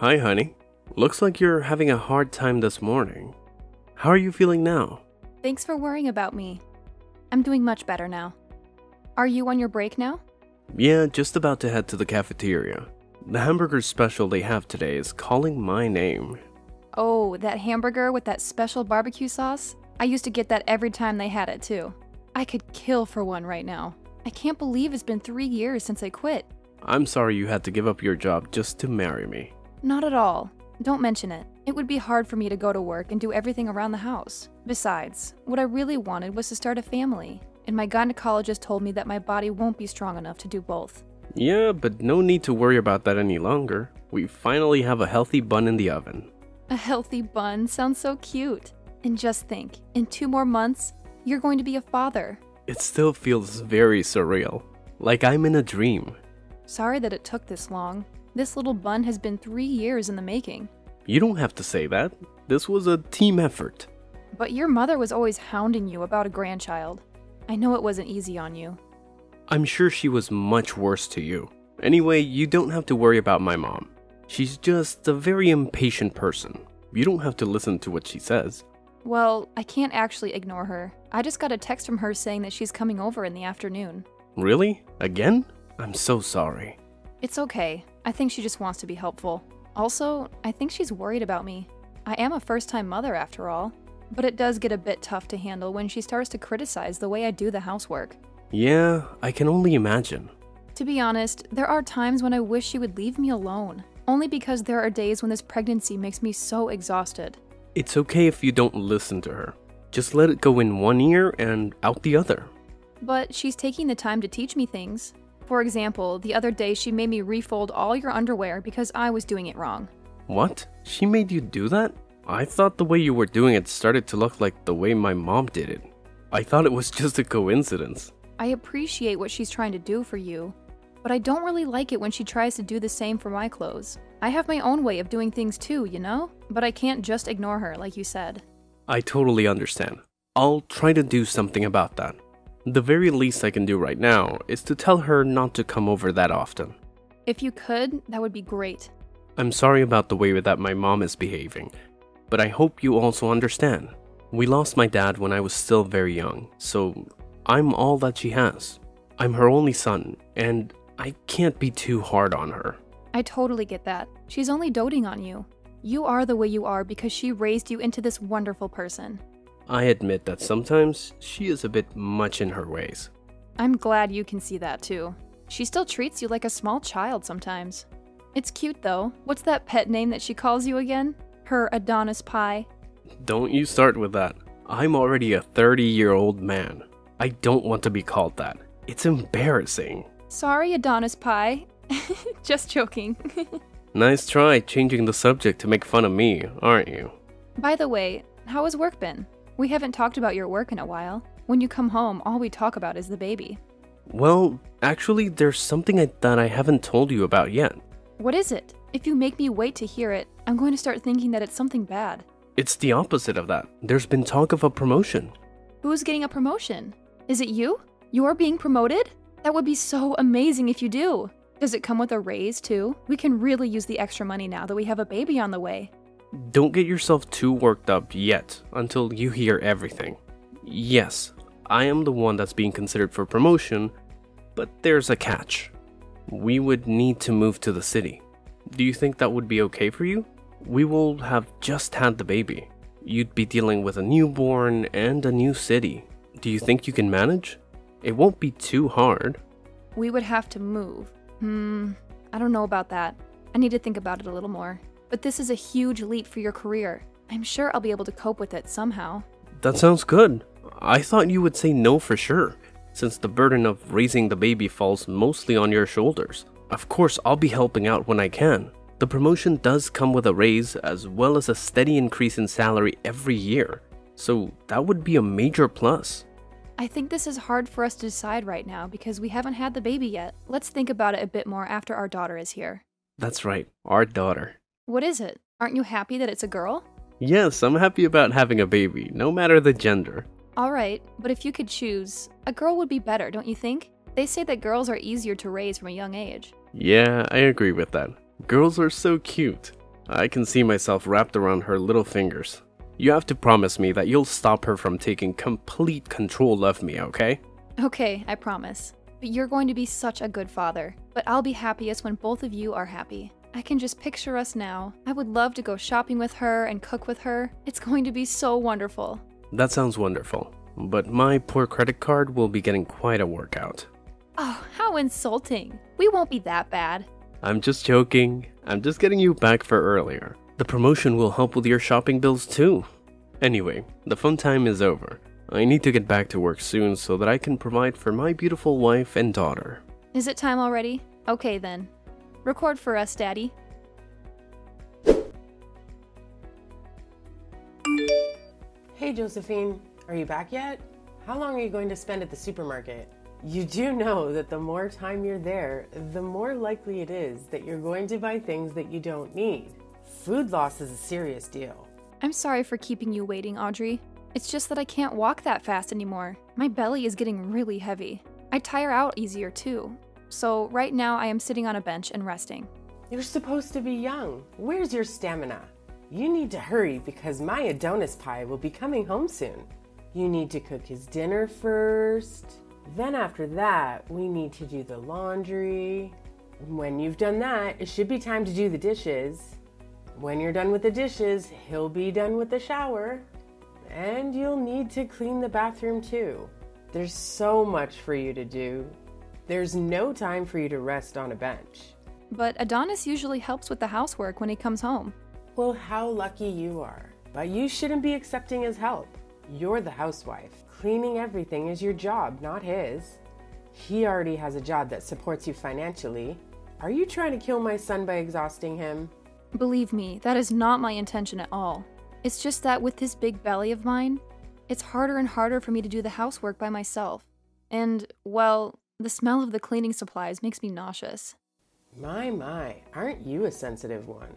Hi, honey. Looks like you're having a hard time this morning. How are you feeling now? Thanks for worrying about me. I'm doing much better now. Are you on your break now? Yeah, just about to head to the cafeteria. The hamburger special they have today is calling my name. Oh, that hamburger with that special barbecue sauce? I used to get that every time they had it too. I could kill for one right now. I can't believe it's been 3 years since I quit. I'm sorry you had to give up your job just to marry me. Not at all. Don't mention it. It would be hard for me to go to work and do everything around the house. Besides, what I really wanted was to start a family, and my gynecologist told me that my body won't be strong enough to do both. Yeah, but no need to worry about that any longer. We finally have a healthy bun in the oven. A healthy bun sounds so cute. And just think, in 2 more months, you're going to be a father. It still feels very surreal, like I'm in a dream. Sorry that it took this long. This little bun has been 3 years in the making. You don't have to say that. This was a team effort. But your mother was always hounding you about a grandchild. I know it wasn't easy on you. I'm sure she was much worse to you. Anyway, you don't have to worry about my mom. She's just a very impatient person. You don't have to listen to what she says. Well, I can't actually ignore her. I just got a text from her saying that she's coming over in the afternoon. Really? Again? I'm so sorry. It's okay. I think she just wants to be helpful. Also, I think she's worried about me. I am a first-time mother after all. But it does get a bit tough to handle when she starts to criticize the way I do the housework. Yeah, I can only imagine. To be honest, there are times when I wish she would leave me alone. Only because there are days when this pregnancy makes me so exhausted. It's okay if you don't listen to her. Just let it go in one ear and out the other. But she's taking the time to teach me things. For example, the other day she made me refold all your underwear because I was doing it wrong. What? She made you do that? I thought the way you were doing it started to look like the way my mom did it. I thought it was just a coincidence. I appreciate what she's trying to do for you, but I don't really like it when she tries to do the same for my clothes. I have my own way of doing things too, you know? But I can't just ignore her, like you said. I totally understand. I'll try to do something about that. The very least I can do right now is to tell her not to come over that often. If you could, that would be great. I'm sorry about the way that my mom is behaving, but I hope you also understand. We lost my dad when I was still very young, so I'm all that she has. I'm her only son, and I can't be too hard on her. I totally get that. She's only doting on you. You are the way you are because she raised you into this wonderful person. I admit that sometimes she is a bit much in her ways. I'm glad you can see that too. She still treats you like a small child sometimes. It's cute though. What's that pet name that she calls you again? Her Adonis pie? Don't you start with that. I'm already a 30-year-old man. I don't want to be called that. It's embarrassing. Sorry, Adonis pie. Just joking. Nice try changing the subject to make fun of me, aren't you? By the way, how has work been? We haven't talked about your work in a while. When you come home, all we talk about is the baby. Well, actually, there's something that I haven't told you about yet. What is it? If you make me wait to hear it, I'm going to start thinking that it's something bad. It's the opposite of that. There's been talk of a promotion. Who's getting a promotion? Is it you? You're being promoted? That would be so amazing if you do. Does it come with a raise too? We can really use the extra money now that we have a baby on the way. Don't get yourself too worked up yet until you hear everything. Yes, I am the one that's being considered for promotion, but there's a catch. We would need to move to the city. Do you think that would be okay for you? We will have just had the baby. You'd be dealing with a newborn and a new city. Do you think you can manage? It won't be too hard. We would have to move. I don't know about that. I need to think about it a little more. But this is a huge leap for your career. I'm sure I'll be able to cope with it somehow. That sounds good. I thought you would say no for sure, since the burden of raising the baby falls mostly on your shoulders. Of course, I'll be helping out when I can. The promotion does come with a raise as well as a steady increase in salary every year, so that would be a major plus. I think this is hard for us to decide right now because we haven't had the baby yet. Let's think about it a bit more after our daughter is here. That's right, our daughter. What is it? Aren't you happy that it's a girl? Yes, I'm happy about having a baby, no matter the gender. Alright, but if you could choose, a girl would be better, don't you think? They say that girls are easier to raise from a young age. Yeah, I agree with that. Girls are so cute. I can see myself wrapped around her little fingers. You have to promise me that you'll stop her from taking complete control of me, okay? Okay, I promise. But you're going to be such a good father. But I'll be happiest when both of you are happy. I can just picture us now. I would love to go shopping with her and cook with her. It's going to be so wonderful. That sounds wonderful. But my poor credit card will be getting quite a workout. Oh, how insulting. We won't be that bad. I'm just joking. I'm just getting you back for earlier. The promotion will help with your shopping bills too. Anyway, the fun time is over. I need to get back to work soon so that I can provide for my beautiful wife and daughter. Is it time already? Okay then. Record for us, Daddy. Hey Josephine, are you back yet? How long are you going to spend at the supermarket? You do know that the more time you're there, the more likely it is that you're going to buy things that you don't need. Food loss is a serious deal. I'm sorry for keeping you waiting, Audrey. It's just that I can't walk that fast anymore. My belly is getting really heavy. I tire out easier too. So right now I am sitting on a bench and resting. You're supposed to be young. Where's your stamina? You need to hurry because my Adonis pie will be coming home soon. You need to cook his dinner first. Then after that, we need to do the laundry. When you've done that, it should be time to do the dishes. When you're done with the dishes, he'll be done with the shower. And you'll need to clean the bathroom too. There's so much for you to do. There's no time for you to rest on a bench. But Adonis usually helps with the housework when he comes home. Well, how lucky you are. But you shouldn't be accepting his help. You're the housewife. Cleaning everything is your job, not his. He already has a job that supports you financially. Are you trying to kill my son by exhausting him? Believe me, that is not my intention at all. It's just that with this big belly of mine, it's harder and harder for me to do the housework by myself. And, well, the smell of the cleaning supplies makes me nauseous. My, aren't you a sensitive one?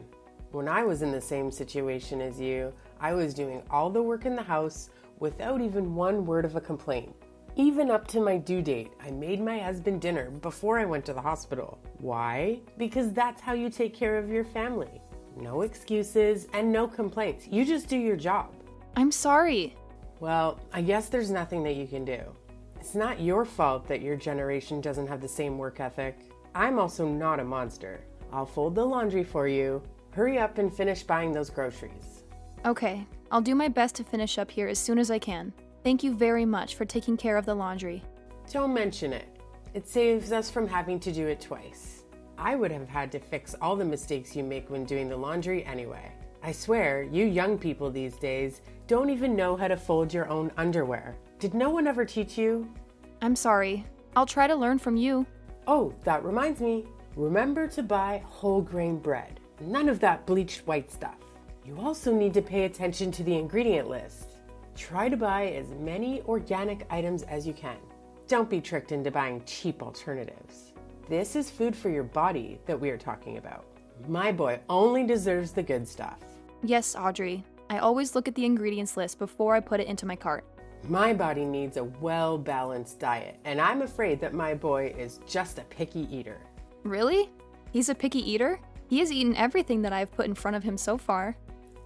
When I was in the same situation as you, I was doing all the work in the house without even one word of a complaint. Even up to my due date, I made my husband dinner before I went to the hospital. Why? Because that's how you take care of your family. No excuses and no complaints. You just do your job. I'm sorry. Well, I guess there's nothing that you can do. It's not your fault that your generation doesn't have the same work ethic. I'm also not a monster. I'll fold the laundry for you. Hurry up and finish buying those groceries. Okay, I'll do my best to finish up here as soon as I can. Thank you very much for taking care of the laundry. Don't mention it. It saves us from having to do it twice. I would have had to fix all the mistakes you make when doing the laundry anyway. I swear, you young people these days don't even know how to fold your own underwear. Did no one ever teach you? I'm sorry. I'll try to learn from you. Oh, that reminds me. Remember to buy whole grain bread. None of that bleached white stuff. You also need to pay attention to the ingredient list. Try to buy as many organic items as you can. Don't be tricked into buying cheap alternatives. This is food for your body that we are talking about. My boy only deserves the good stuff. Yes, Audrey. I always look at the ingredients list before I put it into my cart. My body needs a well-balanced diet, and I'm afraid that my boy is just a picky eater. Really? He's a picky eater? He has eaten everything that I've put in front of him so far.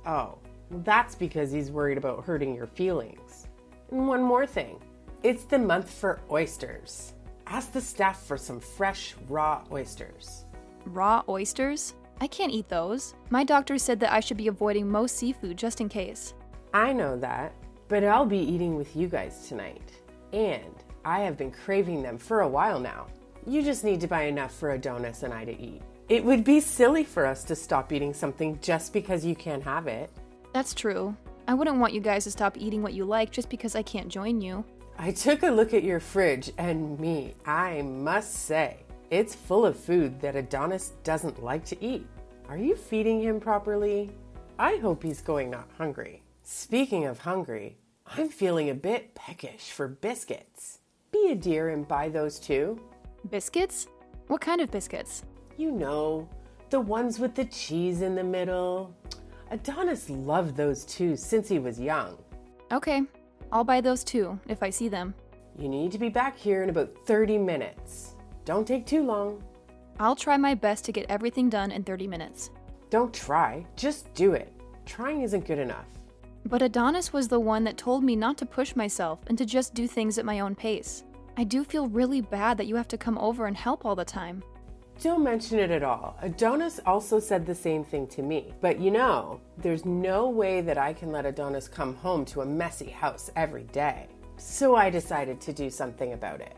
Oh, that's because he's worried about hurting your feelings. And one more thing. It's the month for oysters. Ask the staff for some fresh, raw oysters. Raw oysters? I can't eat those. My doctor said that I should be avoiding most seafood just in case. I know that, but I'll be eating with you guys tonight. And I have been craving them for a while now. You just need to buy enough for Adonis and I to eat. It would be silly for us to stop eating something just because you can't have it. That's true. I wouldn't want you guys to stop eating what you like just because I can't join you. I took a look at your fridge and I must say, it's full of food that Adonis doesn't like to eat. Are you feeding him properly? I hope he's going not hungry. Speaking of hungry, I'm feeling a bit peckish for biscuits. Be a dear and buy those too. Biscuits? What kind of biscuits? You know, the ones with the cheese in the middle. Adonis loved those too since he was young. Okay, I'll buy those too if I see them. You need to be back here in about 30 minutes. Don't take too long. I'll try my best to get everything done in 30 minutes. Don't try, just do it. Trying isn't good enough. But Adonis was the one that told me not to push myself and to just do things at my own pace. I do feel really bad that you have to come over and help all the time. Don't mention it at all. Adonis also said the same thing to me. But you know, there's no way that I can let Adonis come home to a messy house every day. So I decided to do something about it.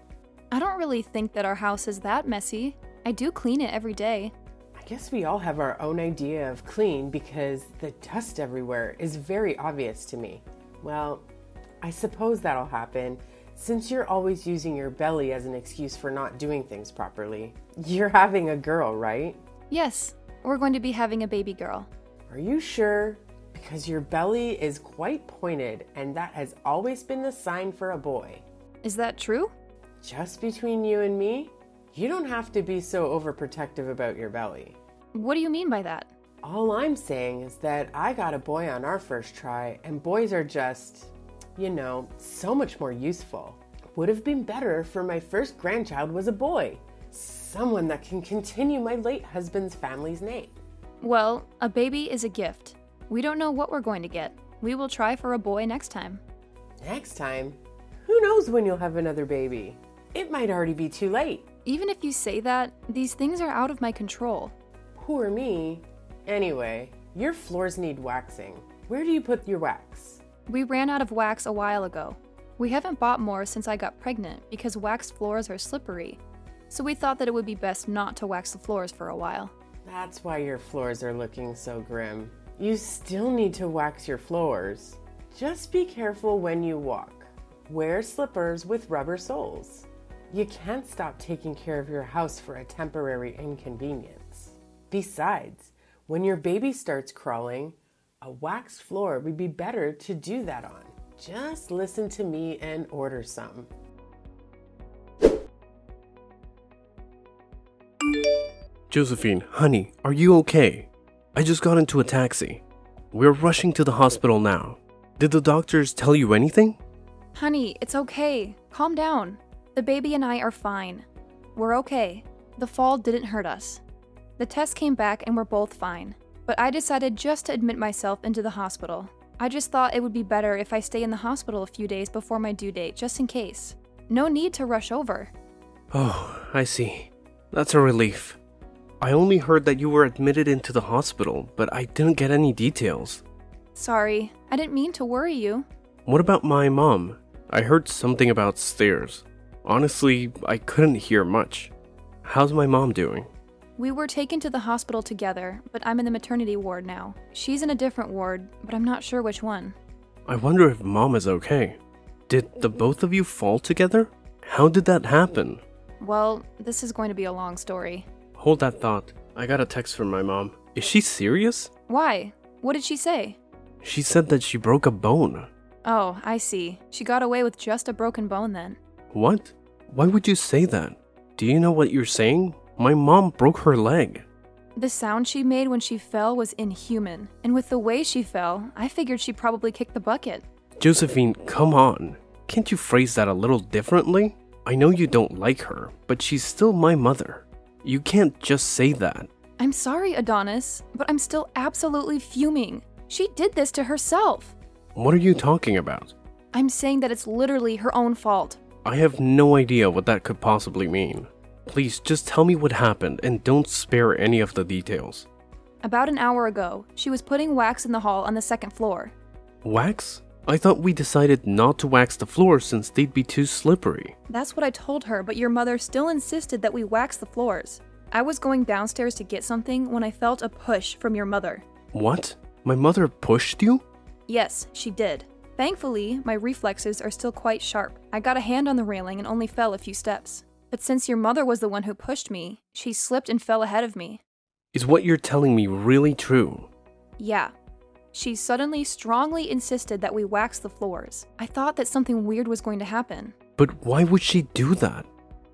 I don't really think that our house is that messy. I do clean it every day. I guess we all have our own idea of clean because the dust everywhere is very obvious to me. Well, I suppose that'll happen since you're always using your belly as an excuse for not doing things properly. You're having a girl, right? Yes, we're going to be having a baby girl. Are you sure? Because your belly is quite pointed and that has always been the sign for a boy. Is that true? Just between you and me, you don't have to be so overprotective about your belly. What do you mean by that? All I'm saying is that I got a boy on our first try, and boys are just, so much more useful. Would have been better for my first grandchild was a boy. Someone that can continue my late husband's family's name. Well, a baby is a gift. We don't know what we're going to get. We will try for a boy next time. Next time? Who knows when you'll have another baby? It might already be too late. Even if you say that, these things are out of my control. Poor me. Anyway, your floors need waxing. Where do you put your wax? We ran out of wax a while ago. We haven't bought more since I got pregnant because waxed floors are slippery. So we thought that it would be best not to wax the floors for a while. That's why your floors are looking so grim. You still need to wax your floors. Just be careful when you walk. Wear slippers with rubber soles. You can't stop taking care of your house for a temporary inconvenience. Besides, when your baby starts crawling, a waxed floor would be better to do that on. Just listen to me and order some. Josephine, honey, are you okay? I just got into a taxi. We're rushing to the hospital now. Did the doctors tell you anything? Honey, it's okay. Calm down. The baby and I are fine. We're okay. The fall didn't hurt us. The test came back and we're both fine. But I decided just to admit myself into the hospital. I just thought it would be better if I stay in the hospital a few days before my due date, just in case. No need to rush over. Oh, I see. That's a relief. I only heard that you were admitted into the hospital, but I didn't get any details. Sorry, I didn't mean to worry you. What about my mom? I heard something about stairs. Honestly, I couldn't hear much. How's my mom doing? We were taken to the hospital together, but I'm in the maternity ward now. She's in a different ward, but I'm not sure which one. I wonder if mom is okay. Did the both of you fall together? How did that happen? Well, this is going to be a long story. Hold that thought. I got a text from my mom. Is she serious? Why? What did she say? She said that she broke a bone. Oh, I see. She got away with just a broken bone then. What? Why would you say that? Do you know what you're saying? My mom broke her leg. The sound she made when she fell was inhuman, and with the way she fell, I figured she probably kicked the bucket. Josephine, come on. Can't you phrase that a little differently? I know you don't like her, but she's still my mother. You can't just say that. I'm sorry, Adonis, but I'm still absolutely fuming. She did this to herself. What are you talking about? I'm saying that it's literally her own fault. I have no idea what that could possibly mean. Please just tell me what happened and don't spare any of the details. About an hour ago, she was putting wax in the hall on the second floor. Wax? I thought we decided not to wax the floors since they'd be too slippery. That's what I told her, but your mother still insisted that we wax the floors. I was going downstairs to get something when I felt a push from your mother. What? My mother pushed you? Yes, she did. Thankfully, my reflexes are still quite sharp. I got a hand on the railing and only fell a few steps. But since your mother was the one who pushed me, she slipped and fell ahead of me. Is what you're telling me really true? Yeah. She suddenly strongly insisted that we wax the floors. I thought that something weird was going to happen. But why would she do that?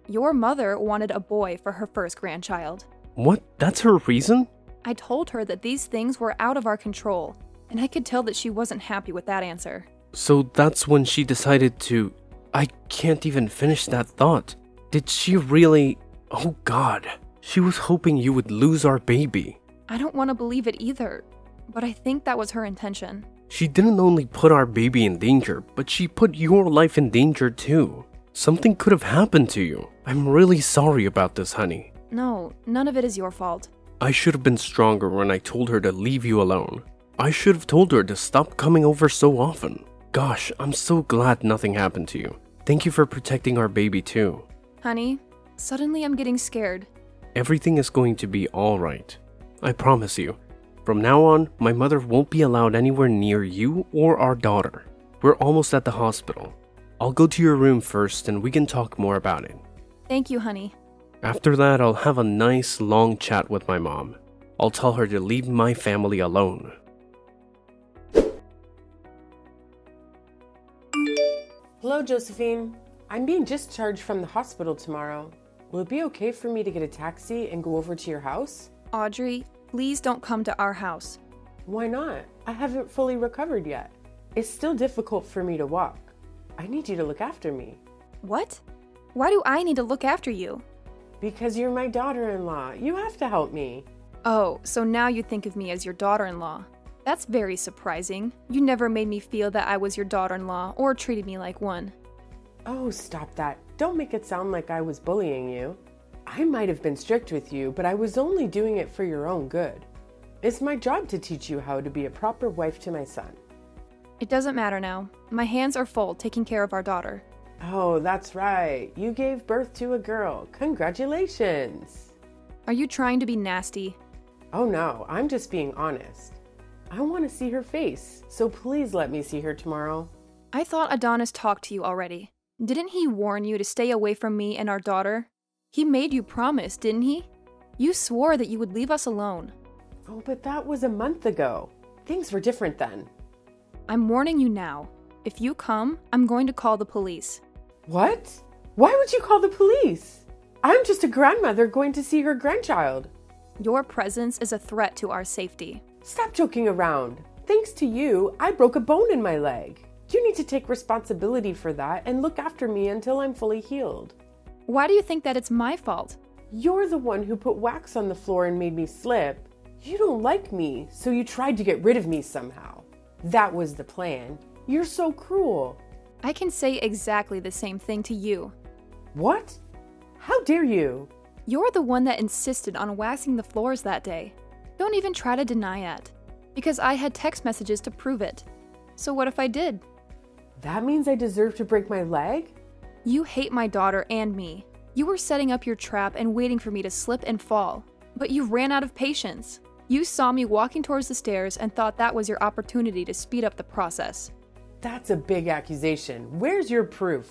Your mother wanted a boy for her first grandchild. What? That's her reason? I told her that these things were out of our control, and I could tell that she wasn't happy with that answer. So that's when she decided to... I can't even finish that thought. Did she really... Oh God. She was hoping you would lose our baby. I don't want to believe it either, but I think that was her intention. She didn't only put our baby in danger, but she put your life in danger too. Something could have happened to you. I'm really sorry about this, honey. No, none of it is your fault. I should have been stronger when I told her to leave you alone. I should have told her to stop coming over so often. Gosh, I'm so glad nothing happened to you. Thank you for protecting our baby too. Honey, suddenly I'm getting scared. Everything is going to be alright. I promise you. From now on, my mother won't be allowed anywhere near you or our daughter. We're almost at the hospital. I'll go to your room first and we can talk more about it. Thank you, honey. After that, I'll have a nice long chat with my mom. I'll tell her to leave my family alone. Hello, Josephine. I'm being discharged from the hospital tomorrow. Will it be okay for me to get a taxi and go over to your house? Audrey, please don't come to our house. Why not? I haven't fully recovered yet. It's still difficult for me to walk. I need you to look after me. What? Why do I need to look after you? Because you're my daughter-in-law. You have to help me. Oh, so now you think of me as your daughter-in-law. That's very surprising. You never made me feel that I was your daughter-in-law or treated me like one. Oh, stop that. Don't make it sound like I was bullying you. I might have been strict with you, but I was only doing it for your own good. It's my job to teach you how to be a proper wife to my son. It doesn't matter now. My hands are full taking care of our daughter. Oh, that's right. You gave birth to a girl. Congratulations. Are you trying to be nasty? Oh no, I'm just being honest. I want to see her face, so please let me see her tomorrow. I thought Adonis talked to you already. Didn't he warn you to stay away from me and our daughter? He made you promise, didn't he? You swore that you would leave us alone. Oh, but that was a month ago. Things were different then. I'm warning you now. If you come, I'm going to call the police. What? Why would you call the police? I'm just a grandmother going to see her grandchild. Your presence is a threat to our safety. Stop joking around. Thanks to you, I broke a bone in my leg. You need to take responsibility for that and look after me until I'm fully healed. Why do you think that it's my fault? You're the one who put wax on the floor and made me slip. You don't like me, so you tried to get rid of me somehow. That was the plan. You're so cruel. I can say exactly the same thing to you. What? How dare you? You're the one that insisted on waxing the floors that day. Don't even try to deny it, because I had text messages to prove it. So what if I did? That means I deserve to break my leg? You hate my daughter and me. You were setting up your trap and waiting for me to slip and fall, but you ran out of patience. You saw me walking towards the stairs and thought that was your opportunity to speed up the process. That's a big accusation. Where's your proof?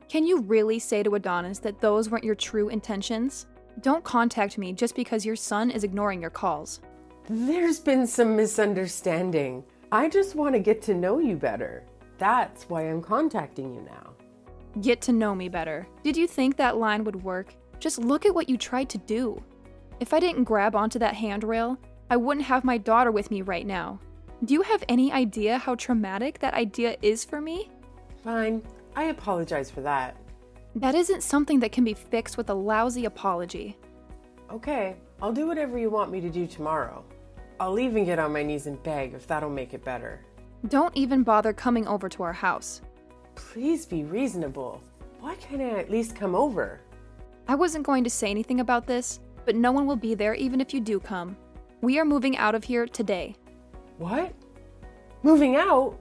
Can you really say to Adonis that those weren't your true intentions? Don't contact me just because your son is ignoring your calls. There's been some misunderstanding. I just want to get to know you better. That's why I'm contacting you now. Get to know me better. Did you think that line would work? Just look at what you tried to do. If I didn't grab onto that handrail, I wouldn't have my daughter with me right now. Do you have any idea how traumatic that idea is for me? Fine. I apologize for that. That isn't something that can be fixed with a lousy apology. Okay, I'll do whatever you want me to do tomorrow. I'll even get on my knees and beg if that'll make it better. Don't even bother coming over to our house. Please be reasonable. Why can't I at least come over? I wasn't going to say anything about this, but no one will be there even if you do come. We are moving out of here today. What? Moving out?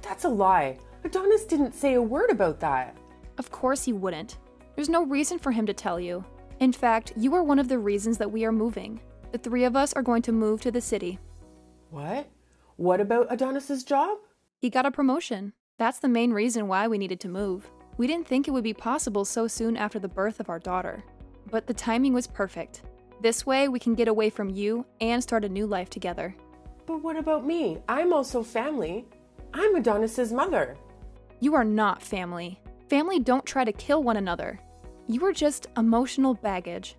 That's a lie. Adonis didn't say a word about that. Of course he wouldn't. There's no reason for him to tell you. In fact, you are one of the reasons that we are moving. The three of us are going to move to the city. What? What about Adonis's job? He got a promotion. That's the main reason why we needed to move. We didn't think it would be possible so soon after the birth of our daughter. But the timing was perfect. This way, we can get away from you and start a new life together. But what about me? I'm also family. I'm Adonis's mother. You are not family. Family don't try to kill one another. You are just emotional baggage.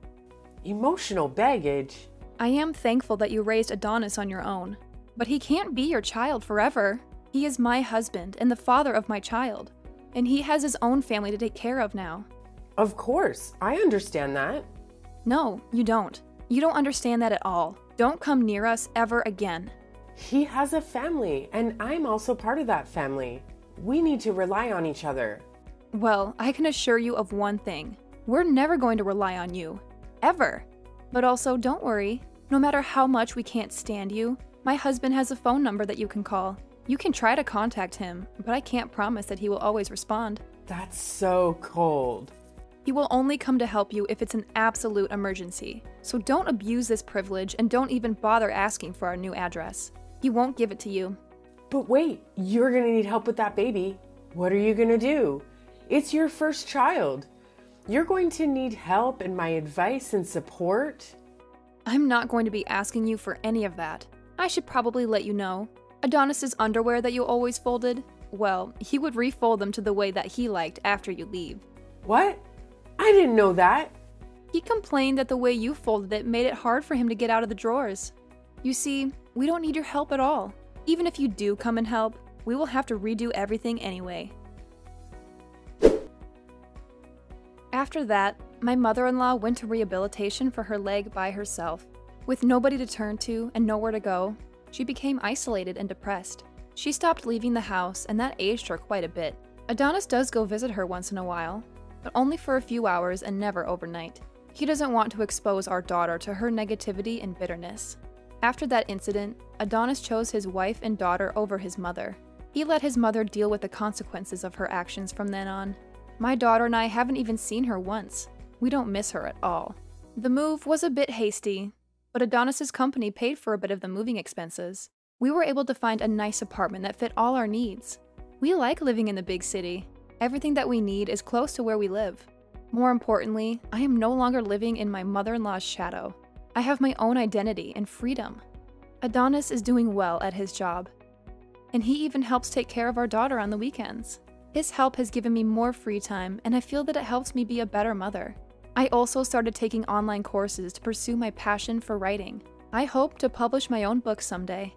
Emotional baggage? I am thankful that you raised Adonis on your own. But he can't be your child forever. He is my husband and the father of my child. And he has his own family to take care of now. Of course, I understand that. No, you don't. You don't understand that at all. Don't come near us ever again. He has a family, and I'm also part of that family. We need to rely on each other. Well, I can assure you of one thing. We're never going to rely on you. Ever. But also, don't worry. No matter how much we can't stand you, my husband has a phone number that you can call. You can try to contact him, but I can't promise that he will always respond. That's so cold. He will only come to help you if it's an absolute emergency. So don't abuse this privilege and don't even bother asking for our new address. He won't give it to you. But wait, you're gonna need help with that baby. What are you gonna do? It's your first child. You're going to need help and my advice and support. I'm not going to be asking you for any of that. I should probably let you know. Adonis's underwear that you always folded, well, he would refold them to the way that he liked after you leave. What? I didn't know that. He complained that the way you folded it made it hard for him to get out of the drawers. You see, we don't need your help at all. Even if you do come and help, we will have to redo everything anyway. After that, my mother-in-law went to rehabilitation for her leg by herself. With nobody to turn to and nowhere to go, she became isolated and depressed. She stopped leaving the house, and that aged her quite a bit. Adonis does go visit her once in a while, but only for a few hours and never overnight. He doesn't want to expose our daughter to her negativity and bitterness. After that incident, Adonis chose his wife and daughter over his mother. He let his mother deal with the consequences of her actions from then on. My daughter and I haven't even seen her once. We don't miss her at all. The move was a bit hasty, but Adonis's company paid for a bit of the moving expenses. We were able to find a nice apartment that fit all our needs. We like living in the big city. Everything that we need is close to where we live. More importantly, I am no longer living in my mother-in-law's shadow. I have my own identity and freedom. Adonis is doing well at his job, and he even helps take care of our daughter on the weekends. His help has given me more free time, and I feel that it helps me be a better mother. I also started taking online courses to pursue my passion for writing. I hope to publish my own book someday.